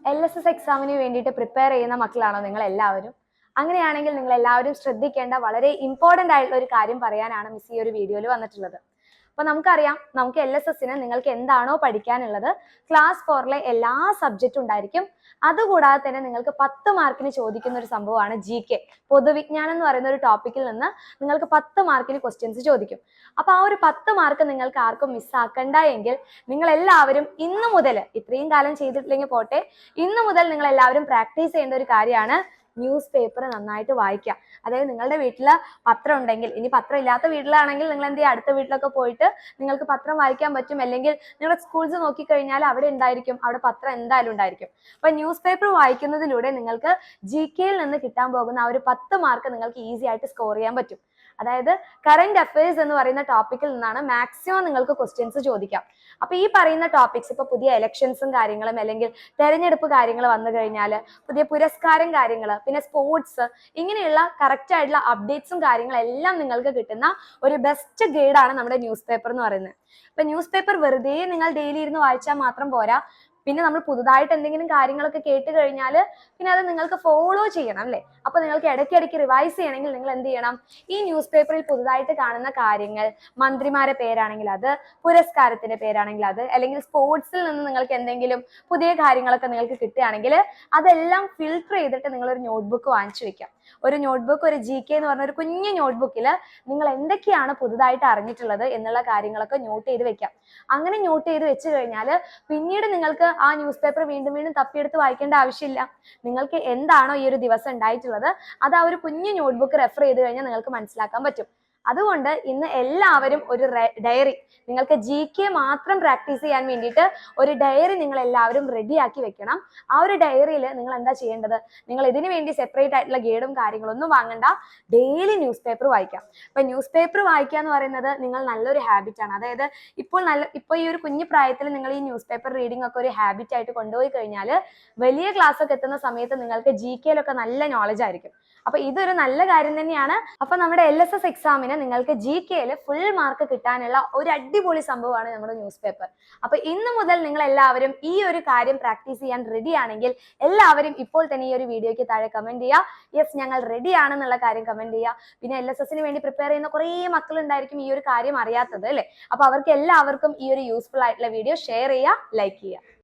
LSS എക്സാമിന് വേണ്ടിയിട്ട് prepare ചെയ്യുന്ന മക്കളാണോ നിങ്ങൾ എല്ലാവരും? അങ്ങനെയാണെങ്കിൽ നിങ്ങൾ എല്ലാവരും ശ്രദ്ധിക്കേണ്ട വളരെ ഇമ്പോർട്ടന്റ് ആയിട്ടുള്ള ഒരു കാര്യം പറയാനാണ് മിസ് ഈ ഒരു വീഡിയോയിൽ വന്നിട്ടുള്ളത്. അപ്പൊ നമുക്കറിയാം, നമുക്ക് LSSന് നിങ്ങൾക്ക് എന്താണോ പഠിക്കാനുള്ളത് ക്ലാസ് 4ലെ എല്ലാ സബ്ജക്റ്റും ഉണ്ടായിരിക്കും. അതുകൂടാതെ തന്നെ നിങ്ങൾക്ക് 10 മാർക്കിന് ചോദിക്കുന്ന ഒരു സംഭവമാണ് GK, പൊതുവിജ്ഞാനം എന്ന് പറയുന്ന ഒരു ടോപ്പിക്കിൽ നിന്ന് നിങ്ങൾക്ക് 10 മാർക്കിന് ക്വസ്റ്റ്യൻസ് ചോദിക്കും. അപ്പൊ ആ ഒരു 10 മാർക്ക് നിങ്ങൾക്ക് ആർക്കും മിസ്സാക്കണ്ട എങ്കിൽ നിങ്ങൾ എല്ലാവരും ഇന്നു മുതൽ, ഇത്രയും കാലം ചെയ്തിട്ടില്ലെങ്കിൽ പോട്ടെ, ഇന്നു മുതൽ നിങ്ങൾ എല്ലാവരും പ്രാക്ടീസ് ചെയ്യേണ്ട ഒരു കാര്യമാണ് ന്യൂസ് പേപ്പർ നന്നായിട്ട് വായിക്കുക. അതായത് നിങ്ങളുടെ വീട്ടിൽ പത്രം ഉണ്ടെങ്കിൽ, ഇനി പത്രം ഇല്ലാത്ത വീട്ടിലാണെങ്കിൽ നിങ്ങൾ എന്ത് ചെയ്യുക, അടുത്ത വീട്ടിലൊക്കെ പോയിട്ട് നിങ്ങൾക്ക് പത്രം വായിക്കാൻ പറ്റും. അല്ലെങ്കിൽ നിങ്ങളുടെ സ്കൂൾസ് നോക്കിക്കഴിഞ്ഞാൽ അവിടെ ഉണ്ടായിരിക്കും, അവിടെ പത്രം എന്തായാലും ഉണ്ടായിരിക്കും. അപ്പൊ ന്യൂസ് പേപ്പർ വായിക്കുന്നതിലൂടെ നിങ്ങൾക്ക് GKയിൽ നിന്ന് കിട്ടാൻ പോകുന്ന ആ ഒരു 10 മാർക്ക് നിങ്ങൾക്ക് ഈസി ആയിട്ട് സ്കോർ ചെയ്യാൻ പറ്റും. അതായത് കറന്റ് അഫയേഴ്സ് എന്ന് പറയുന്ന ടോപ്പിക്കിൽ നിന്നാണ് മാക്സിമം നിങ്ങൾക്ക് ക്വസ്റ്റ്യൻസ് ചോദിക്കാം. അപ്പൊ ഈ പറയുന്ന ടോപ്പിക്സ്, ഇപ്പൊ പുതിയ ഇലക്ഷൻസും കാര്യങ്ങളും അല്ലെങ്കിൽ തെരഞ്ഞെടുപ്പ് കാര്യങ്ങൾ വന്നു കഴിഞ്ഞാൽ, പുതിയ പുരസ്കാരം കാര്യങ്ങൾ, പിന്നെ സ്പോർട്സ്, ഇങ്ങനെയുള്ള കറക്റ്റ് ആയിട്ടുള്ള അപ്ഡേറ്റ്സും കാര്യങ്ങളെല്ലാം നിങ്ങൾക്ക് കിട്ടുന്ന ഒരു ബെസ്റ്റ് ഗൈഡാണ് നമ്മുടെ ന്യൂസ് പേപ്പർ എന്ന് പറയുന്നത്. ഇപ്പൊ ന്യൂസ് പേപ്പർ വെറുതെ നിങ്ങൾ ഡെയിലി ഇരുന്ന് വായിച്ചാൽ മാത്രം പോരാ. പിന്നെ നമ്മൾ പുതുതായിട്ട് എന്തെങ്കിലും കാര്യങ്ങളൊക്കെ കേട്ട് കഴിഞ്ഞാൽ പിന്നെ അത് നിങ്ങൾക്ക് ഫോളോ ചെയ്യണം അല്ലേ? അപ്പൊ നിങ്ങൾക്ക് ഇടയ്ക്കിടയ്ക്ക് റിവൈസ് ചെയ്യണമെങ്കിൽ നിങ്ങൾ എന്ത് ചെയ്യണം? ഈ ന്യൂസ് പേപ്പറിൽ പുതുതായിട്ട് കാണുന്ന കാര്യങ്ങൾ, മന്ത്രിമാരെ പേരാണെങ്കിൽ അത്, പുരസ്കാരത്തിന്റെ പേരാണെങ്കിൽ അത്, അല്ലെങ്കിൽ സ്പോർട്സിൽ നിന്ന് നിങ്ങൾക്ക് എന്തെങ്കിലും പുതിയ കാര്യങ്ങളൊക്കെ നിങ്ങൾക്ക് കിട്ടുകയാണെങ്കിൽ അതെല്ലാം ഫിൽട്ടർ ചെയ്തിട്ട് നിങ്ങൾ ഒരു നോട്ട്ബുക്ക് വാങ്ങിച്ചു വെക്കാം. ഒരു നോട്ട്ബുക്ക്, ഒരു GK എന്ന് പറഞ്ഞ ഒരു കുഞ്ഞു നോട്ട്ബുക്കിൽ നിങ്ങൾ എന്തൊക്കെയാണ് പുതുതായിട്ട് അറിഞ്ഞിട്ടുള്ളത് എന്നുള്ള കാര്യങ്ങളൊക്കെ നോട്ട് ചെയ്ത് വെക്കാം. അങ്ങനെ നോട്ട് ചെയ്ത് വെച്ച് കഴിഞ്ഞാൽ പിന്നീട് നിങ്ങൾക്ക് ആ ന്യൂസ് പേപ്പർ വീണ്ടും വീണ്ടും തപ്പിയെടുത്ത് വായിക്കേണ്ട ആവശ്യമില്ല. നിങ്ങൾക്ക് എന്താണോ ഈ ഒരു ദിവസം ഉണ്ടായിട്ടുള്ളത് അത് ആ ഒരു കുഞ്ഞു നോട്ട്ബുക്ക് റെഫർ ചെയ്ത് കഴിഞ്ഞാൽ നിങ്ങൾക്ക് മനസ്സിലാക്കാൻ പറ്റും. അതുകൊണ്ട് ഇന്ന് എല്ലാവരും ഒരു ഡയറി, നിങ്ങൾക്ക് GK മാത്രം പ്രാക്ടീസ് ചെയ്യാൻ വേണ്ടിയിട്ട് ഒരു ഡയറി നിങ്ങൾ എല്ലാവരും റെഡിയാക്കി വെക്കണം. ആ ഒരു ഡയറിയിൽ നിങ്ങൾ എന്താ ചെയ്യേണ്ടത്? നിങ്ങൾ ഇതിനു വേണ്ടി സെപ്പറേറ്റ് ആയിട്ടുള്ള ഗൈഡും കാര്യങ്ങളൊന്നും വാങ്ങണ്ട, ഡെയിലി ന്യൂസ് പേപ്പർ വായിക്കാം. അപ്പൊ ന്യൂസ് പേപ്പർ വായിക്കുക എന്ന് പറയുന്നത് നിങ്ങൾ നല്ലൊരു ഹാബിറ്റ് ആണ്. അതായത് ഇപ്പോൾ ഈ ഒരു കുഞ്ഞു പ്രായത്തിൽ നിങ്ങൾ ഈ ന്യൂസ് പേപ്പർ റീഡിംഗ് ഒക്കെ ഒരു ഹാബിറ്റ് ആയിട്ട് കൊണ്ടുപോയി കഴിഞ്ഞാൽ വലിയ ക്ലാസ് ഒക്കെ എത്തുന്ന സമയത്ത് നിങ്ങൾക്ക് GKയിലൊക്കെ നല്ല നോളജ് ആയിരിക്കും. അപ്പൊ ഇതൊരു നല്ല കാര്യം തന്നെയാണ്. അപ്പൊ നമ്മുടെ LSS എക്സാമിന് നിങ്ങൾക്ക് GKയിൽ ഫുൾ മാർക്ക് കിട്ടാനുള്ള ഒരു അടിപൊളി സംഭവമാണ് നമ്മുടെ ന്യൂസ് പേപ്പർ. അപ്പൊ ഇന്ന് മുതൽ നിങ്ങൾ എല്ലാവരും ഈ ഒരു കാര്യം പ്രാക്ടീസ് ചെയ്യാൻ റെഡി ആണെങ്കിൽ എല്ലാവരും ഇപ്പോൾ തന്നെ ഈ ഒരു വീഡിയോയ്ക്ക് താഴെ കമന്റ് ചെയ്യുക, യെസ് ഞങ്ങൾ റെഡി ആണെന്നുള്ള കാര്യം കമന്റ് ചെയ്യുക. പിന്നെ LSSന് വേണ്ടി പ്രിപ്പയർ ചെയ്യുന്ന കുറേ മക്കൾ ഉണ്ടായിരിക്കും ഈ ഒരു കാര്യം അറിയാത്തത് അല്ലേ? അപ്പൊ അവർക്ക് എല്ലാവർക്കും ഈ ഒരു യൂസ്ഫുൾ ആയിട്ടുള്ള വീഡിയോ ഷെയർ ചെയ്യുക, ലൈക്ക് ചെയ്യുക.